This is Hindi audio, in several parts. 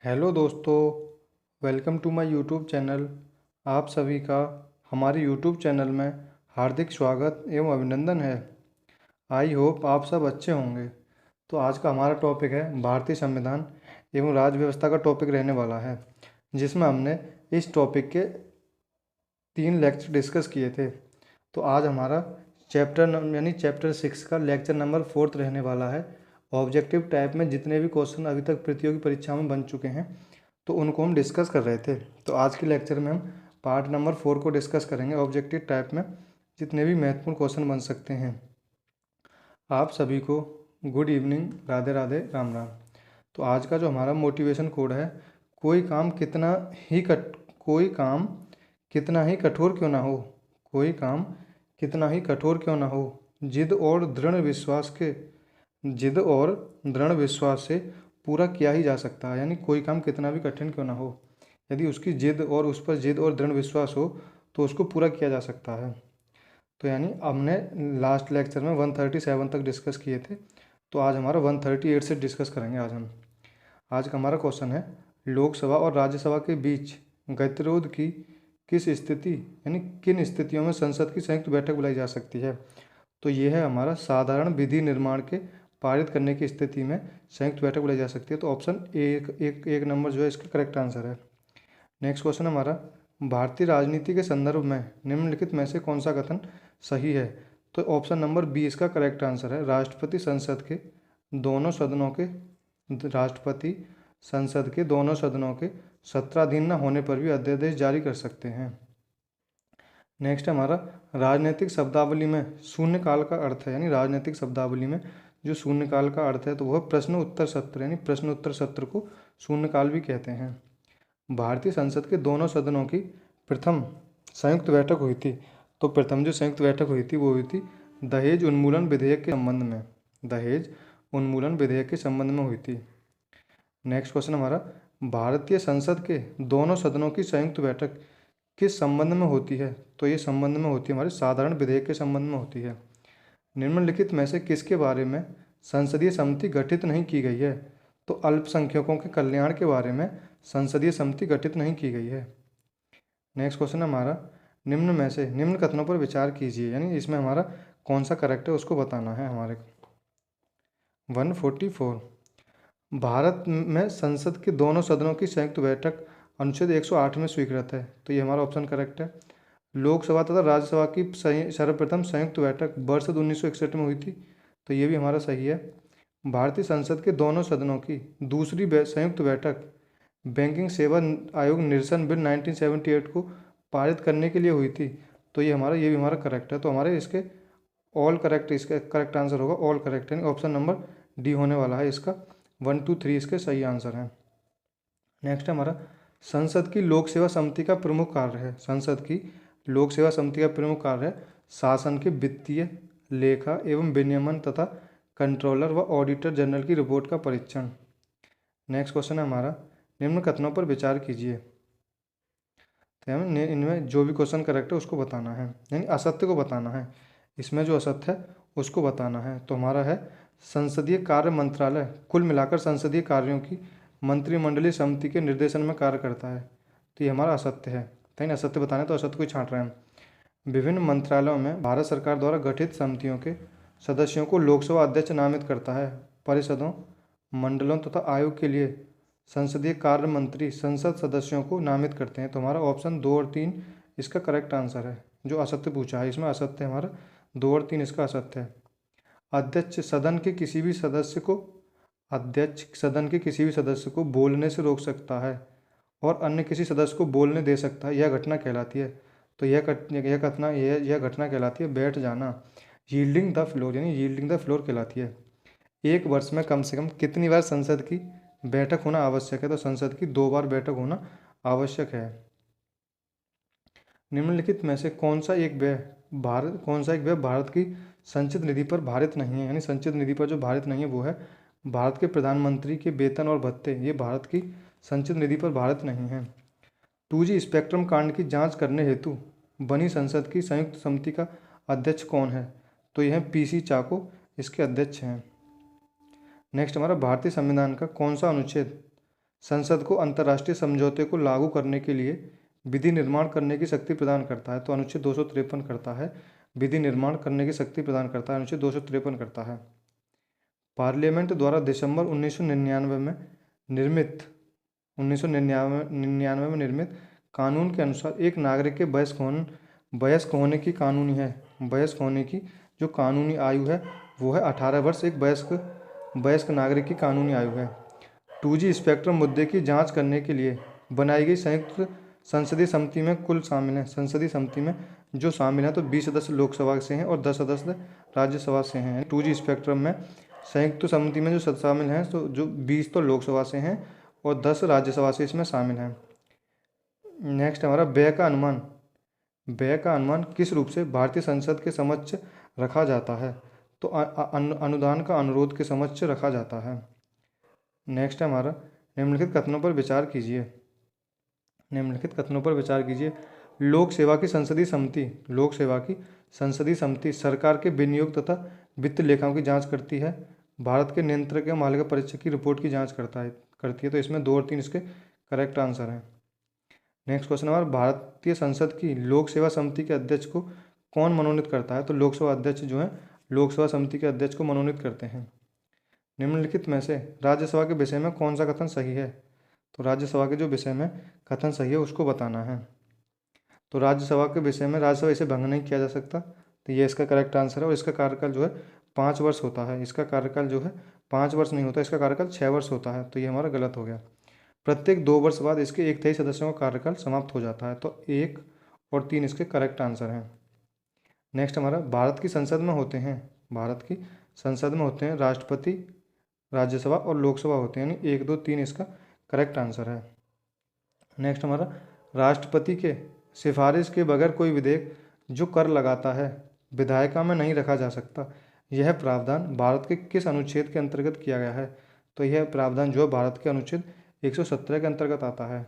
हेलो दोस्तों, welcome to my YouTube channel. आप सभी का हमारे यूट्यूब चैनल में हार्दिक स्वागत एवं अभिनंदन है। आई होप आप सब अच्छे होंगे। तो आज का हमारा टॉपिक है भारतीय संविधान एवं राज्य व्यवस्था का टॉपिक रहने वाला है, जिसमें हमने इस टॉपिक के 3 लेक्चर डिस्कस किए थे। तो आज हमारा चैप्टर 6 का लेक्चर नंबर 4 रहने वाला है। ऑब्जेक्टिव टाइप में जितने भी क्वेश्चन अभी तक प्रतियोगी परीक्षा में बन चुके हैं, तो उनको हम डिस्कस कर रहे थे। तो आज के लेक्चर में हम पार्ट नंबर 4 को डिस्कस करेंगे। ऑब्जेक्टिव टाइप में जितने भी महत्वपूर्ण क्वेश्चन बन सकते हैं। आप सभी को गुड इवनिंग, राधे राधे, राम राम। तो आज का जो हमारा मोटिवेशन कोड है, कोई काम कितना कोई काम कितना ही कठोर क्यों ना हो, कोई काम कितना ही कठोर क्यों ना हो, जिद और दृढ़ विश्वास के जिद और दृढ़ विश्वास से पूरा किया ही जा सकता है। यानी कोई काम कितना भी कठिन क्यों ना हो, यदि उसकी जिद और उस पर जिद और दृढ़ विश्वास हो तो उसको पूरा किया जा सकता है। तो यानी हमने लास्ट लेक्चर में 137 तक डिस्कस किए थे। तो आज हमारा 138 से डिस्कस करेंगे। आज का हमारा क्वेश्चन है, लोकसभा और राज्यसभा के बीच गतिरोध की किस स्थिति यानी किन स्थितियों में संसद की संयुक्त बैठक बुलाई जा सकती है। तो ये है हमारा साधारण विधि निर्माण के पारित करने की स्थिति में संयुक्त बैठक बुलाई जा सकती है। तो ऑप्शन एक नंबर जो है इसका करेक्ट आंसर है। नेक्स्ट क्वेश्चन हमारा, भारतीय राजनीति के संदर्भ में निम्नलिखित में से कौन सा कथन सही है। तो ऑप्शन नंबर बी इसका करेक्ट आंसर है। दोनों सदनों के राष्ट्रपति संसद के दोनों सदनों के सत्राधीन न होने पर भी अध्यादेश जारी कर सकते हैं। नेक्स्ट हमारा, राजनीतिक शब्दावली में शून्यकाल का अर्थ है, यानी राजनीतिक शब्दावली में जो शून्यकाल का अर्थ है तो वह प्रश्न उत्तर सत्र, यानी प्रश्न उत्तर सत्र को शून्यकाल भी कहते हैं। भारतीय संसद के दोनों सदनों की प्रथम संयुक्त बैठक हुई थी। तो प्रथम जो संयुक्त बैठक हुई थी वो हुई थी दहेज उन्मूलन विधेयक के संबंध में। दहेज उन्मूलन विधेयक के संबंध में हुई थी। नेक्स्ट क्वेश्चन हमारा, भारतीय संसद के दोनों सदनों की संयुक्त बैठक किस संबंध में होती है। तो ये संबंध में होती है हमारे साधारण विधेयक के संबंध में होती है। निम्नलिखित में से किसके बारे में संसदीय समिति गठित नहीं की गई है। तो अल्पसंख्यकों के कल्याण के बारे में संसदीय समिति गठित नहीं की गई है। नेक्स्ट क्वेश्चन हमारा, निम्न में से निम्न कथनों पर विचार कीजिए, यानी इसमें हमारा कौन सा करेक्ट है उसको बताना है हमारे को। 144, भारत में संसद के दोनों सदनों की संयुक्त बैठक अनुच्छेद 108 में स्वीकृत है। तो ये हमारा ऑप्शन करेक्ट है। लोकसभा तथा राज्यसभा की सर्वप्रथम संयुक्त बैठक वर्ष 1961 में हुई थी। तो ये भी हमारा सही है। भारतीय संसद के दोनों सदनों की दूसरी संयुक्त बैठक बैंकिंग सेवा आयोग निरसन बिल 1978 को पारित करने के लिए हुई थी। तो ये भी हमारा करेक्ट है। तो हमारे इसके ऑल करेक्ट, इसका करेक्ट आंसर होगा ऑल करेक्ट, यानी ऑप्शन नंबर डी होने वाला है इसका। 1 2 3 इसके सही आंसर हैं। नेक्स्ट हमारा, संसद की लोक सेवा समिति का प्रमुख कार्य है। संसद की लोक सेवा समिति का प्रमुख कार्य है शासन के वित्तीय, लेखा एवं विनियमन तथा कंट्रोलर व ऑडिटर जनरल की रिपोर्ट का परीक्षण। नेक्स्ट क्वेश्चन है हमारा, निम्न कथनों पर विचार कीजिए। तो हमें इनमें जो भी क्वेश्चन करेक्ट है उसको बताना है, यानी असत्य को बताना है। इसमें जो असत्य है उसको बताना है। तो हमारा है, संसदीय कार्य मंत्रालय कुल मिलाकर संसदीय कार्यों की मंत्रिमंडलीय समिति के निर्देशन में कार्य करता है। तो ये हमारा असत्य है। तो असत्य बताना है तो असत्य को छांट रहे हैं। विभिन्न मंत्रालयों में भारत सरकार द्वारा गठित समितियों के सदस्यों को लोकसभा अध्यक्ष नामित करता है। परिषदों, मंडलों तथा आयोग के लिए संसदीय कार्य मंत्री संसद सदस्यों को नामित करते हैं। तो हमारा ऑप्शन 2 और 3 इसका करेक्ट आंसर है। जो असत्य पूछा है इसमें असत्य है हमारा 2 और 3 इसका असत्य है। अध्यक्ष सदन के किसी भी सदस्य को बोलने से रोक सकता है और अन्य किसी सदस्य को बोलने दे सकता है। यह घटना कहलाती है। तो यह घटना कहलाती है बैठ जाना, यील्डिंग द फ्लोर, यानी यील्डिंग द फ्लोर कहलाती है। एक वर्ष में कम से कम कितनी बार संसद की बैठक होना आवश्यक है। तो संसद की 2 बार बैठक होना आवश्यक है। निम्नलिखित में से कौन सा एक व्यय भारत की संचित निधि पर भारित नहीं है। यानी संचित निधि पर जो भारित नहीं है वो है भारत के प्रधानमंत्री के वेतन और भत्ते। ये भारत की संचित निधि पर भारित नहीं है। 2G स्पेक्ट्रम कांड की जांच करने हेतु बनी संसद की संयुक्त समिति का अध्यक्ष कौन है। तो यह PC चाको इसके अध्यक्ष हैं। नेक्स्ट हमारा, भारतीय संविधान का कौन सा अनुच्छेद संसद को अंतर्राष्ट्रीय समझौते को लागू करने के लिए विधि निर्माण करने की शक्ति प्रदान करता है। तो अनुच्छेद 253 करता है, विधि निर्माण करने की शक्ति प्रदान करता है, अनुच्छेद 253 करता है। पार्लियामेंट द्वारा दिसंबर 1999 में निर्मित 1999 में निर्मित कानून के अनुसार एक नागरिक के वयस्क होने की जो कानूनी आयु है वो है 18 वर्ष। एक वयस्क नागरिक की कानूनी आयु है। 2G स्पेक्ट्रम मुद्दे की जांच करने के लिए बनाई गई संयुक्त संसदीय समिति में कुल शामिल हैं, संसदीय समिति में जो शामिल हैं तो 20 सदस्य लोकसभा से हैं और 10 सदस्य राज्यसभा से हैं। 2G स्पेक्ट्रम में संयुक्त समिति में जो सदस्य शामिल हैं तो जो 20 तो लोकसभा से हैं और 10 राज्यसभा से इसमें शामिल हैं। नेक्स्ट हमारा व्यय का अनुमान किस रूप से भारतीय संसद के समक्ष रखा जाता है? तो अनुदान का अनुरोध के समक्ष रखा जाता है। नेक्स्ट हमारा निम्नलिखित कथनों पर विचार कीजिए। लोक सेवा की संसदीय समिति सरकार के विनियोग तथा वित्त लेखाओं की जांच करती है। भारत के नियंत्रक एवं मालिका परीक्षक की रिपोर्ट की जांच करती है। तो इसमें 2 और 3 इसके करेक्ट आंसर हैं। नेक्स्ट क्वेश्चन हमारा भारतीय संसद की लोक सेवा समिति के अध्यक्ष को कौन मनोनीत करता है? तो लोकसभा अध्यक्ष जो है लोकसभा समिति के अध्यक्ष को मनोनीत करते हैं। निम्नलिखित में से राज्यसभा के विषय में कौन सा कथन सही है? तो राज्यसभा के जो विषय में कथन सही है उसको बताना है। तो राज्यसभा के विषय में राज्यसभा इसे भंग नहीं किया जा सकता, तो ये इसका करेक्ट आंसर है। और इसका कार्यकाल जो है 5 वर्ष होता है। इसका कार्यकाल जो है 5 वर्ष नहीं होता, इसका कार्यकाल 6 वर्ष होता है। तो ये हमारा गलत हो गया। प्रत्येक 2 वर्ष बाद इसके 1/3 सदस्यों का कार्यकाल समाप्त हो जाता है। तो 1 और 3 इसके करेक्ट आंसर हैं। नेक्स्ट हमारा भारत की संसद में होते हैं राष्ट्रपति, राज्यसभा और लोकसभा होते हैं, यानी 1, 2, 3 इसका करेक्ट आंसर है। नेक्स्ट हमारा राष्ट्रपति के सिफारिश के बगैर कोई विधेयक जो कर लगाता है विधायिका में नहीं रखा जा सकता। यह प्रावधान भारत के किस अनुच्छेद के अंतर्गत किया गया है? तो यह प्रावधान जो है भारत के अनुच्छेद 117 के अंतर्गत आता है।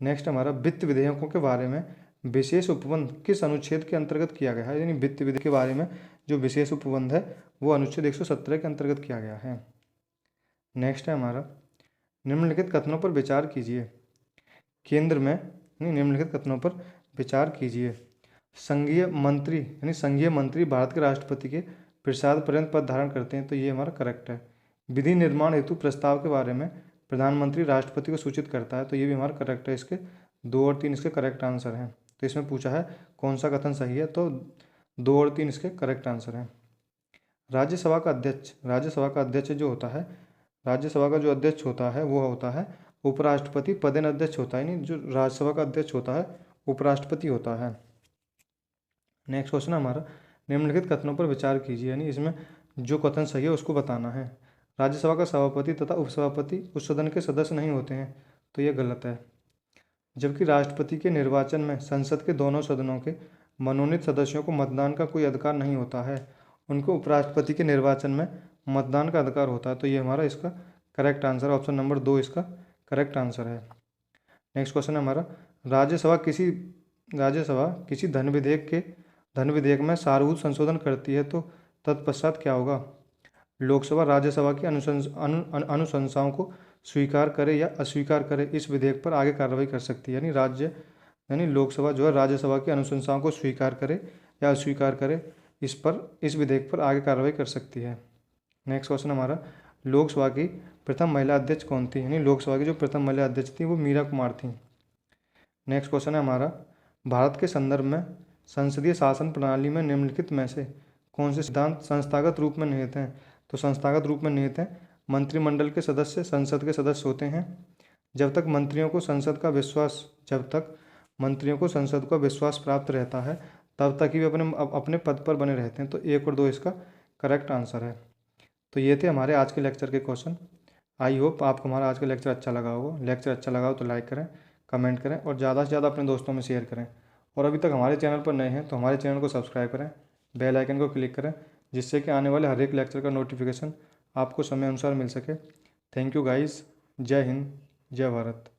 नेक्स्ट हमारा वित्त विधेयकों के बारे में विशेष उपबंध किस अनुच्छेद के अंतर्गत किया गया है? यानी वित्त विधेयक के बारे में जो विशेष उपबंध है वो अनुच्छेद 117 के अंतर्गत किया गया है। नेक्स्ट है हमारा निम्नलिखित कथनों पर विचार कीजिए। निम्नलिखित कथनों पर विचार कीजिए। संघीय मंत्री भारत के राष्ट्रपति के प्रसाद पर्यंत पद धारण करते हैं। तो ये हमारा करेक्ट है। विधि निर्माण हेतु प्रस्ताव के बारे में प्रधानमंत्री राष्ट्रपति को सूचित करता है। तो ये भी हमारा करेक्ट है। इसके 2 और 3 इसके करेक्ट आंसर हैं। तो इसमें पूछा है कौन सा कथन सही है, तो 2 और 3 इसके करेक्ट आंसर हैं। राज्यसभा का अध्यक्ष जो होता है, राज्यसभा का जो अध्यक्ष होता है वो होता है उपराष्ट्रपति। पदेन अध्यक्ष होता है, नहीं, जो राज्यसभा का अध्यक्ष होता है उपराष्ट्रपति होता है। नेक्स्ट क्वेश्चन हमारा निम्नलिखित कथनों पर विचार कीजिए, यानी इसमें जो कथन सही है उसको बताना है। राज्यसभा का सभापति तथा उपसभापति उस सदन के सदस्य नहीं होते हैं। तो ये गलत है। जबकि राष्ट्रपति के निर्वाचन में संसद के दोनों सदनों के मनोनीत सदस्यों को मतदान का कोई अधिकार नहीं होता है, उनको उपराष्ट्रपति के निर्वाचन में मतदान का अधिकार होता है। तो ये हमारा इसका करेक्ट आंसर, ऑप्शन नंबर 2 इसका करेक्ट आंसर है। नेक्स्ट क्वेश्चन है हमारा राज्यसभा किसी धन विधेयक में सारभूत संशोधन करती है तो तत्पश्चात क्या होगा? लोकसभा राज्यसभा की अनुशंसाओं को स्वीकार करे या अस्वीकार करे इस विधेयक पर आगे कार्रवाई कर सकती है। यानी लोकसभा जो है राज्यसभा की अनुशंसाओं को स्वीकार करे या अस्वीकार करे इस विधेयक पर आगे कार्रवाई कर सकती है। नेक्स्ट क्वेश्चन हमारा लोकसभा की प्रथम महिला अध्यक्ष कौन थी? यानी लोकसभा की जो प्रथम महिला अध्यक्ष थी वो मीरा कुमार थी। नेक्स्ट क्वेश्चन है हमारा भारत के संदर्भ में संसदीय शासन प्रणाली में निम्नलिखित में से कौन से सिद्धांत संस्थागत रूप में निहित हैं? तो संस्थागत रूप में निहित हैं मंत्रिमंडल के सदस्य संसद के सदस्य होते हैं। जब तक मंत्रियों को संसद का विश्वास प्राप्त रहता है तब तक ही वे अपने पद पर बने रहते हैं। तो 1 और 2 इसका करेक्ट आंसर है। तो ये थे हमारे आज के लेक्चर के क्वेश्चन। आई होप आपको हमारा आज का लेक्चर अच्छा लगा होगा। लेक्चर अच्छा लगा हो तो लाइक करें, कमेंट करें और ज़्यादा से ज़्यादा अपने दोस्तों में शेयर करें। और अभी तक हमारे चैनल पर नए हैं तो हमारे चैनल को सब्सक्राइब करें, बेल आइकन को क्लिक करें, जिससे कि आने वाले हर एक लेक्चर का नोटिफिकेशन आपको समय अनुसार मिल सके। Thank you guys. जय हिंद, जय भारत।